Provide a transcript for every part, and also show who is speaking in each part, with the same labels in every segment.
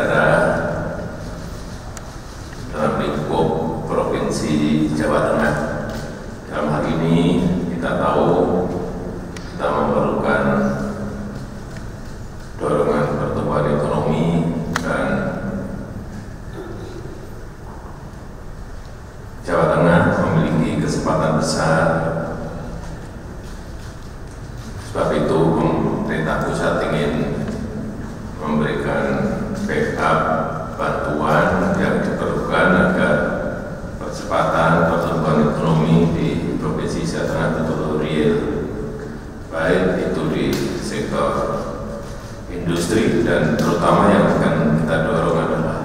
Speaker 1: negara dalam lingkup Provinsi Jawa Tengah. Dalam hal ini kita tahu kita memerlukan dorongan pertumbuhan ekonomi dan Jawa Tengah memiliki kesempatan besar. Sebab itu pemerintah pusat ingin memberikan backup bantuan yang diperlukan agar percepatan pertumbuhan ekonomi di Provinsi Jawa Tengah betul-betul real, baik itu di sektor industri dan terutama yang akan kita dorong adalah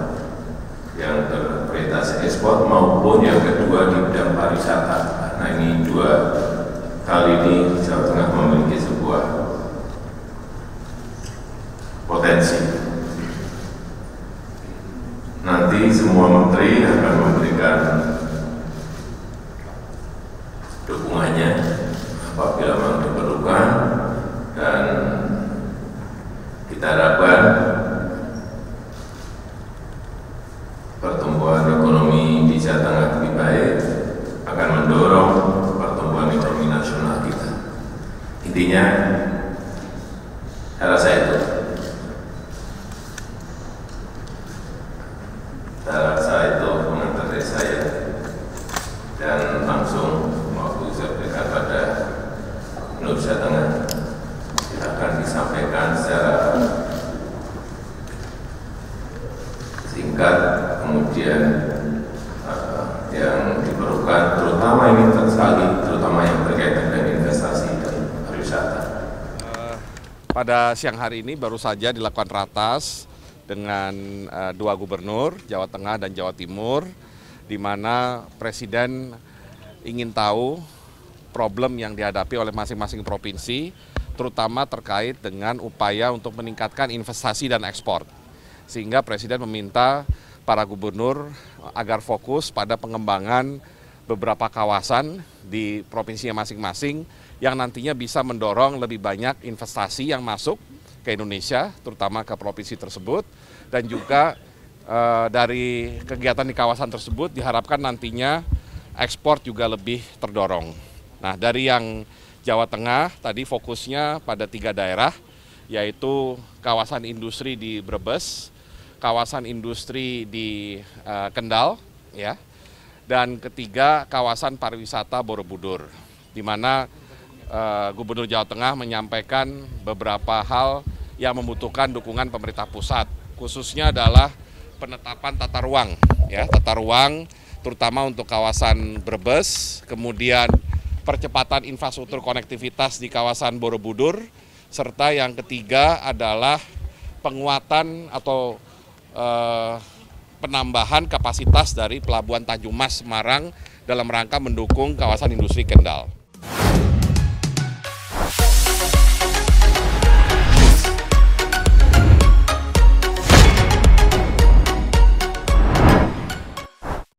Speaker 1: yang berorientasi ekspor maupun yang kedua di bidang pariwisata. Nah, ini dua kali ini Jawa Tengah memiliki sebuah potensi. Nanti semua menteri akan memberikan dukungannya apabila memang diperlukan, dan kita harapkan pertumbuhan ekonomi di Jawa Tengah lebih baik akan mendorong pertumbuhan ekonomi nasional kita. Intinya, saya rasa itu. Pengantar dari saya, dan langsung waktu saya berikan pada Gubernur Jawa Tengah akan disampaikan secara singkat, kemudian yang diperlukan terutama ini sekali, terutama yang berkaitan dengan investasi dan pariwisata.
Speaker 2: Pada siang hari ini baru saja dilakukan ratas dengan dua gubernur, Jawa Tengah dan Jawa Timur, di mana Presiden ingin tahu problem yang dihadapi oleh masing-masing provinsi, terutama terkait dengan upaya untuk meningkatkan investasi dan ekspor. Sehingga Presiden meminta para gubernur agar fokus pada pengembangan beberapa kawasan di provinsinya masing-masing yang nantinya bisa mendorong lebih banyak investasi yang masuk ke Indonesia, terutama ke provinsi tersebut, dan juga dari kegiatan di kawasan tersebut diharapkan nantinya ekspor juga lebih terdorong. Nah, dari yang Jawa Tengah tadi fokusnya pada 3 daerah, yaitu kawasan industri di Brebes, kawasan industri di Kendal, ya, dan ketiga kawasan pariwisata Borobudur, di mana Gubernur Jawa Tengah menyampaikan beberapa hal yang membutuhkan dukungan pemerintah pusat, khususnya adalah penetapan tata ruang, ya, tata ruang terutama untuk kawasan Brebes, kemudian percepatan infrastruktur konektivitas di kawasan Borobudur, serta yang ketiga adalah penguatan atau penambahan kapasitas dari Pelabuhan Tanjung Mas Semarang dalam rangka mendukung kawasan industri Kendal.